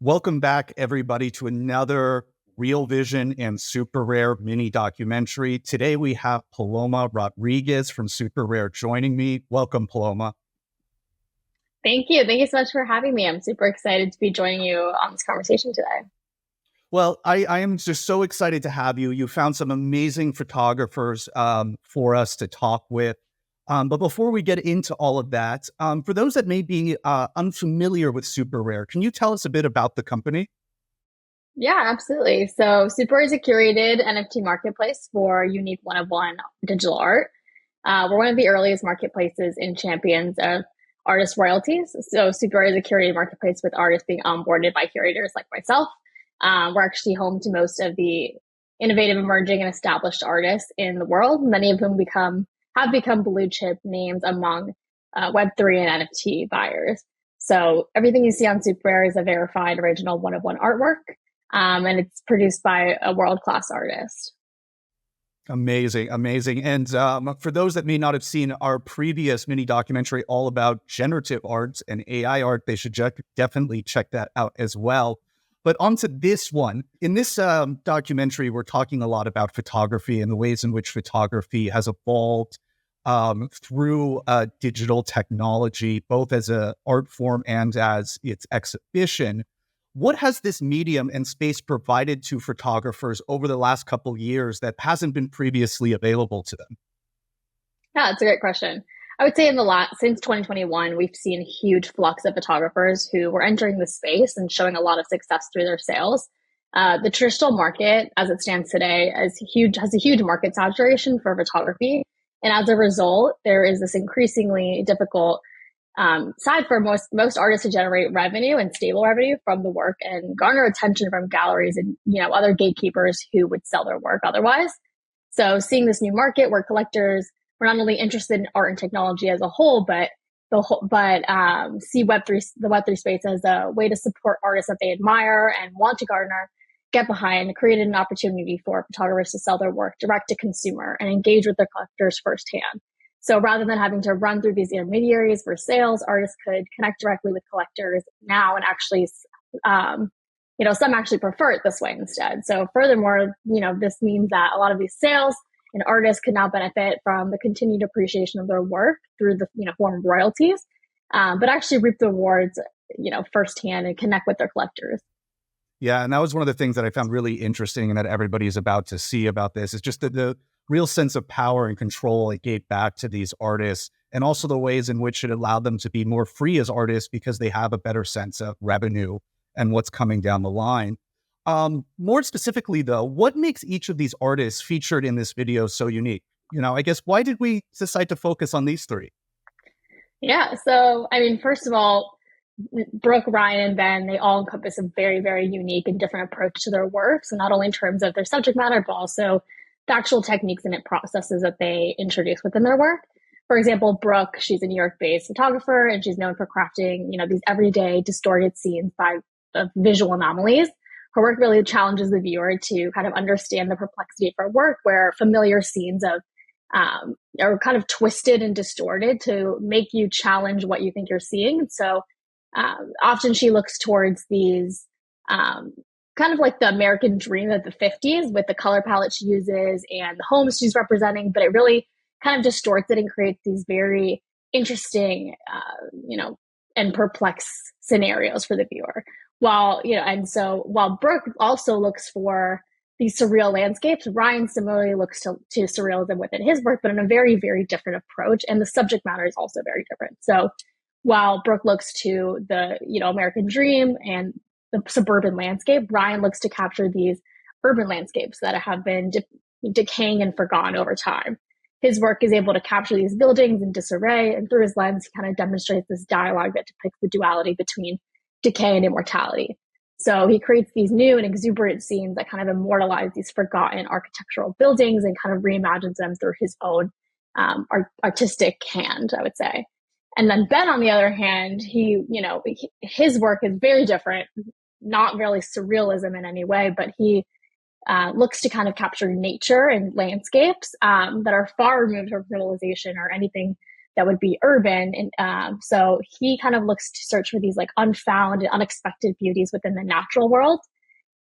Welcome back, everybody, to another Real Vision and Super Rare mini documentary. Today we have Paloma Rodriguez from SuperRare joining me. Welcome, Paloma. Thank you. Thank you so much for having me. I'm super excited to be joining you on this conversation today. Well, I am just so excited to have you. You found some amazing photographers for us to talk with. But before we get into all of that, for those that may be unfamiliar with SuperRare, can you tell us a bit about the company? Yeah, absolutely. So Super is a curated NFT marketplace for unique one-of-one digital art. We're one of the earliest marketplaces in champions of artist royalties. So Super is a curated marketplace with artists being onboarded by curators like myself. We're actually home to most of the innovative, emerging, and established artists in the world, many of whom have become blue chip names among Web3 and NFT buyers. So everything you see on SuperRare is a verified original one-of-one artwork, and it's produced by a world-class artist. Amazing, amazing. And for those that may not have seen our previous mini documentary all about generative arts and AI art, they should definitely check that out as well. But onto this one. In this documentary, we're talking a lot about photography and the ways in which photography has evolved through digital technology, both as an art form and as its exhibition. What has this medium and space provided to photographers over the last couple of years that hasn't been previously available to them? Yeah, that's a great question. I would say since 2021, we've seen a huge flux of photographers who were entering the space and showing a lot of success through their sales. The traditional market, as it stands today, has a huge market saturation for photography, and as a result, there is this increasingly difficult side for most artists to generate revenue and stable revenue from the work and garner attention from galleries and other gatekeepers who would sell their work otherwise. So seeing this new market where collectors were not only interested in art and technology as a whole, but see the Web3 space as a way to support artists that they admire and want to get behind, created an opportunity for photographers to sell their work direct to consumer and engage with their collectors firsthand. So rather than having to run through these intermediaries for sales, artists could connect directly with collectors now and actually, some actually prefer it this way instead. So furthermore, this means that a lot of these sales and artists could now benefit from the continued appreciation of their work through the form of royalties, but actually reap the rewards, firsthand and connect with their collectors. Yeah, and that was one of the things that I found really interesting and that everybody is about to see about this is just the real sense of power and control it gave back to these artists, and also the ways in which it allowed them to be more free as artists because they have a better sense of revenue and what's coming down the line. More specifically, though, what makes each of these artists featured in this video so unique? I guess, why did we decide to focus on these three? Yeah, so I mean, first of all, Brooke, Ryan, and Ben, they all encompass a very, very unique and different approach to their work. So not only in terms of their subject matter, but also the actual techniques and processes that they introduce within their work. For example, Brooke, she's a New York-based photographer, and she's known for crafting, these everyday distorted scenes of visual anomalies. Her work really challenges the viewer to kind of understand the complexity of her work, where familiar scenes are kind of twisted and distorted to make you challenge what you think you're seeing. So often she looks towards these kind of like the American dream of the 50s with the color palette she uses and the homes she's representing, but it really kind of distorts it and creates these very interesting, and perplexed scenarios for the viewer. While Brooke also looks for these surreal landscapes, Ryan similarly looks to surrealism within his work, but in a very, very different approach. And the subject matter is also very different. So while Brooke looks to the, American dream and the suburban landscape, Ryan looks to capture these urban landscapes that have been decaying and forgotten over time. His work is able to capture these buildings in disarray, and through his lens, he kind of demonstrates this dialogue that depicts the duality between decay and immortality. So he creates these new and exuberant scenes that kind of immortalize these forgotten architectural buildings and kind of reimagines them through his own artistic hand, I would say. And then Ben, on the other hand, his work is very different, not really surrealism in any way, but he looks to kind of capture nature and landscapes that are far removed from civilization or anything that would be urban. And so he kind of looks to search for these like unfound and unexpected beauties within the natural world.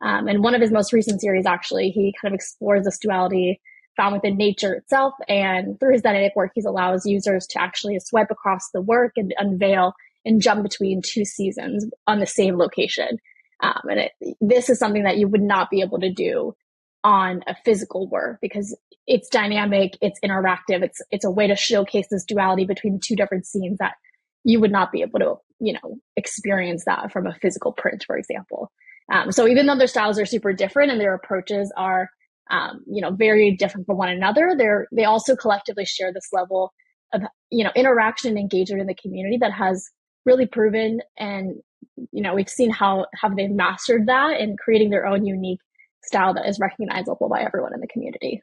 And one of his most recent series, actually, he kind of explores this duality found within nature itself. And through his dynamic work, he allows users to actually swipe across the work and unveil and jump between two seasons on the same location. This is something that you would not be able to do on a physical work because it's dynamic, it's interactive, it's a way to showcase this duality between two different scenes that you would not be able to, experience that from a physical print, for example. So even though their styles are super different and their approaches are, very different from one another, they also collectively share this level of, interaction and engagement in the community that has really proven, and we've seen how they've mastered that in creating their own unique style that is recognizable by everyone in the community.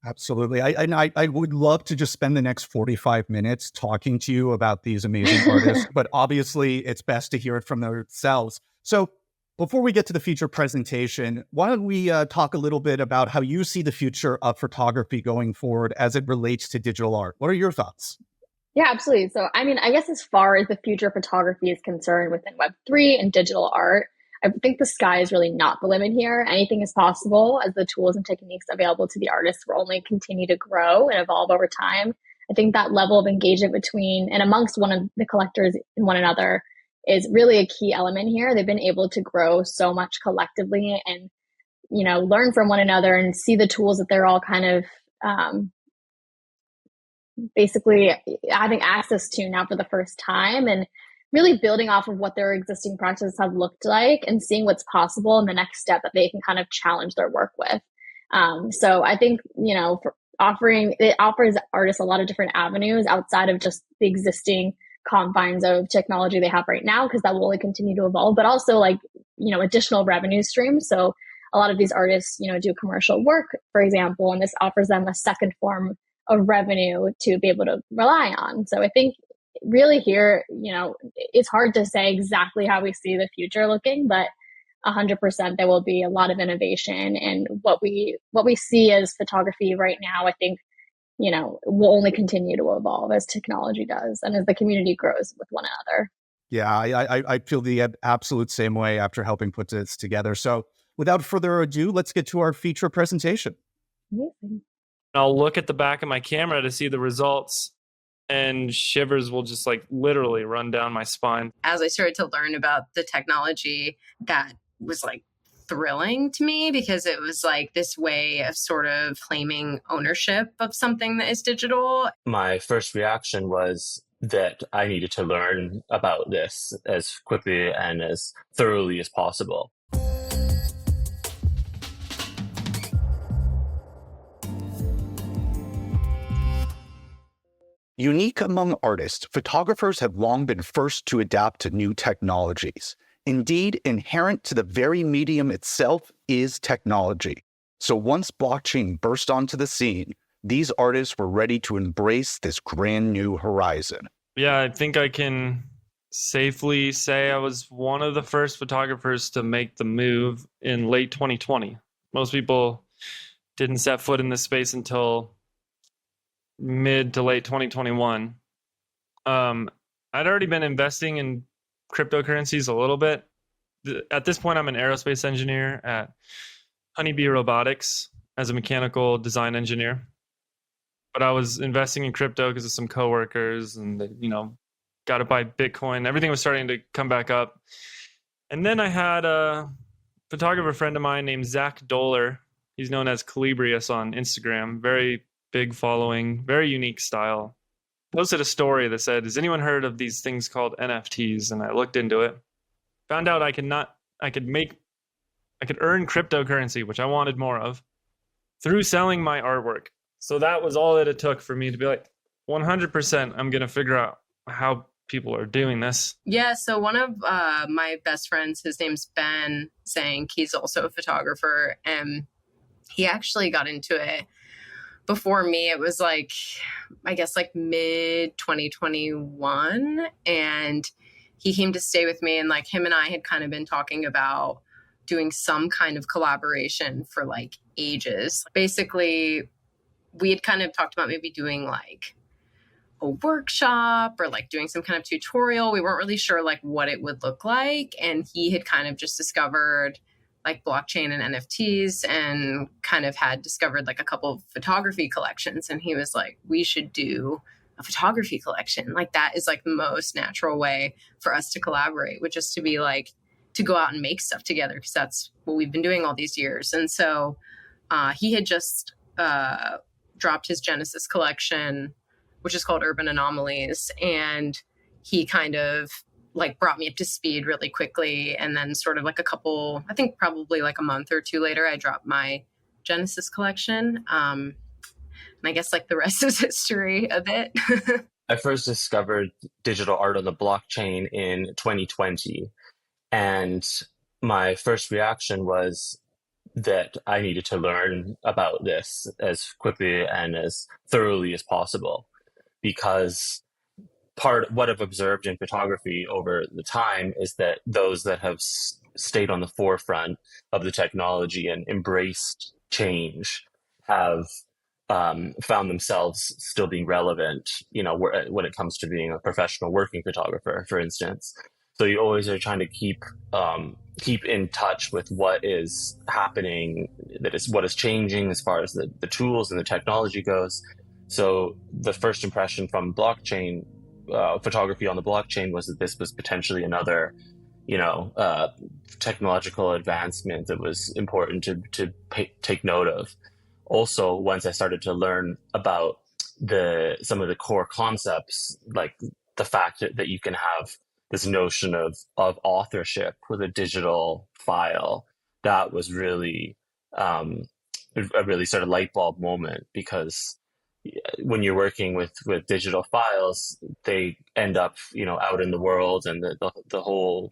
Absolutely. I would love to just spend the next 45 minutes talking to you about these amazing artists, but obviously it's best to hear it from themselves. So before we get to the feature presentation, why don't we talk a little bit about how you see the future of photography going forward as it relates to digital art? What are your thoughts? Yeah, absolutely. So, I mean, I guess as far as the future of photography is concerned within Web3 and digital art, I think the sky is really not the limit here. Anything is possible as the tools and techniques available to the artists will only continue to grow and evolve over time. I think that level of engagement between and amongst one of the collectors and one another is really a key element here. They've been able to grow so much collectively and, learn from one another and see the tools that they're all kind of basically having access to now for the first time and really building off of what their existing practices have looked like and seeing what's possible and the next step that they can kind of challenge their work with. So I think, for it offers artists a lot of different avenues outside of just the existing confines of technology they have right now, because that will only continue to evolve, but also like, additional revenue streams. So a lot of these artists, do commercial work, for example, and this offers them a second form of revenue to be able to rely on. So I think really here, it's hard to say exactly how we see the future looking, but 100% there will be a lot of innovation. And what we see as photography right now, I think, will only continue to evolve as technology does and as the community grows with one another. Yeah, I feel the absolute same way after helping put this together. So without further ado, let's get to our feature presentation. Amazing. I'll look at the back of my camera to see the results, and shivers will just like literally run down my spine. As I started to learn about the technology, that was like thrilling to me because it was like this way of sort of claiming ownership of something that is digital. My first reaction was that I needed to learn about this as quickly and as thoroughly as possible. Unique among artists, photographers have long been first to adapt to new technologies. Indeed, inherent to the very medium itself is technology. So once blockchain burst onto the scene, these artists were ready to embrace this brand new horizon. Yeah, I think I can safely say I was one of the first photographers to make the move in late 2020. Most people didn't set foot in this space until mid to late 2021. I'd already been investing in cryptocurrencies a little bit. At this point, I'm an aerospace engineer at Honeybee Robotics as a mechanical design engineer. But I was investing in crypto because of some coworkers and, got to buy Bitcoin. Everything was starting to come back up. And then I had a photographer friend of mine named Zach Doler. He's known as Calibrius on Instagram. Very big following, very unique style. Posted a story that said, has anyone heard of these things called NFTs? And I looked into it, found out I could earn cryptocurrency, which I wanted more of, through selling my artwork. So that was all that it took for me to be like, 100%, I'm going to figure out how people are doing this. Yeah, so one of my best friends, his name's Ben Zank, he's also a photographer, and he actually got into it before me. It was like, I guess like mid 2021. And he came to stay with me, and like him and I had kind of been talking about doing some kind of collaboration for like ages. Basically, we had kind of talked about maybe doing like a workshop or like doing some kind of tutorial. We weren't really sure like what it would look like. And he had kind of just discovered like blockchain and NFTs and kind of had discovered like a couple of photography collections. And he was like, we should do a photography collection. Like that is like the most natural way for us to collaborate, which is to be like, to go out and make stuff together, because that's what we've been doing all these years. And so he had just dropped his Genesis collection, which is called Urban Anomalies. And he kind of like brought me up to speed really quickly. And then sort of like I think probably like a month or two later, I dropped my Genesis collection. And I guess like the rest is history a bit. I first discovered digital art on the blockchain in 2020. And my first reaction was that I needed to learn about this as quickly and as thoroughly as possible, because what I've observed in photography over the time is that those that have stayed on the forefront of the technology and embraced change have found themselves still being relevant, when it comes to being a professional working photographer, for instance. So you always are trying to keep in touch with what is happening, what is changing as far as the tools and the technology goes. So the first impression from blockchain photography on the blockchain was that this was potentially another, technological advancement that was important to take note of. Also, once I started to learn about some of the core concepts, like the fact that you can have this notion of authorship with a digital file, that was really a really sort of light bulb moment, because when you're working with digital files, they end up out in the world, and the whole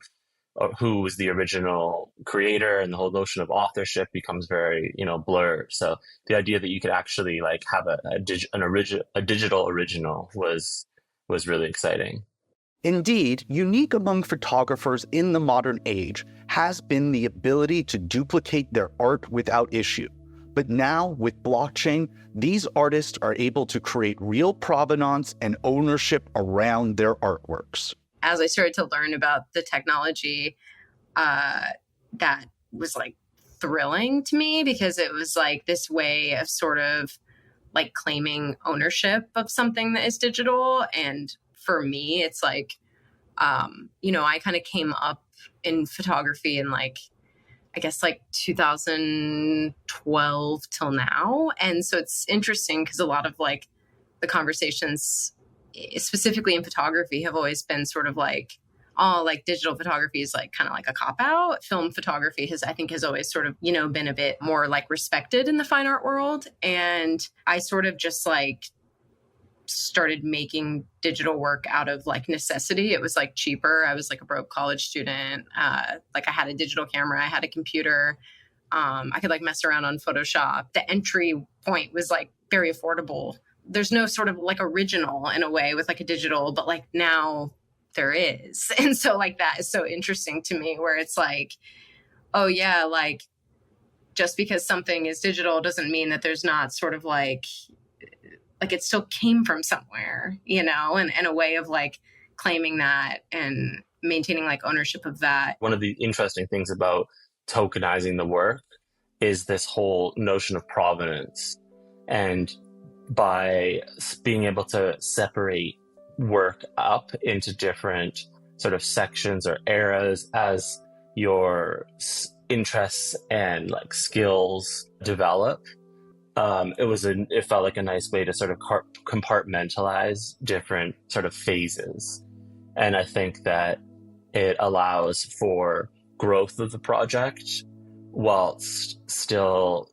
who was the original creator and the whole notion of authorship becomes very blurred. So the idea that you could actually like have a digital original was really exciting. Indeed, unique among photographers in the modern age has been the ability to duplicate their art without issue. But now, with blockchain, these artists are able to create real provenance and ownership around their artworks. As I started to learn about the technology, that was like thrilling to me, because it was like this way of sort of like claiming ownership of something that is digital. And for me, it's like, I kind of came up in photography in like, I guess like 2012 till now. And so it's interesting because a lot of like the conversations, specifically in photography, have always been sort of like, oh, like digital photography is like kind of like a cop out. Film photography has always sort of, been a bit more like respected in the fine art world. And I sort of just like started making digital work out of like necessity. It was like cheaper. I was like a broke college student. Like I had a digital camera, I had a computer. I could like mess around on Photoshop. The entry point was like very affordable. There's no sort of like original in a way with like a digital, but like now there is. And so like that is so interesting to me, where it's like, oh yeah, like just because something is digital doesn't mean that there's not sort of like it still came from somewhere, and a way of like claiming that and maintaining like ownership of that. One of the interesting things about tokenizing the work is this whole notion of provenance. And by being able to separate work up into different sort of sections or eras as your interests and like skills develop, it felt like a nice way to sort of compartmentalize different sort of phases. And I think that it allows for growth of the project whilst still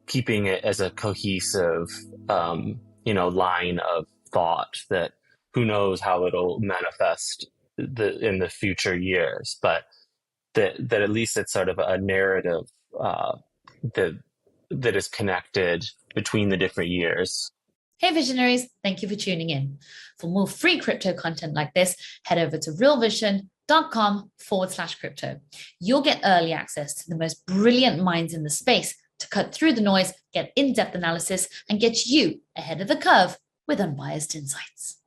keeping it as a cohesive, line of thought that who knows how it'll manifest in the future years, but that at least it's sort of a narrative that is connected between the different years. Hey visionaries, thank you for tuning in. For more free crypto content like this, head over to realvision.com/crypto. You'll get early access to the most brilliant minds in the space to cut through the noise, get in-depth analysis, and get you ahead of the curve with unbiased insights.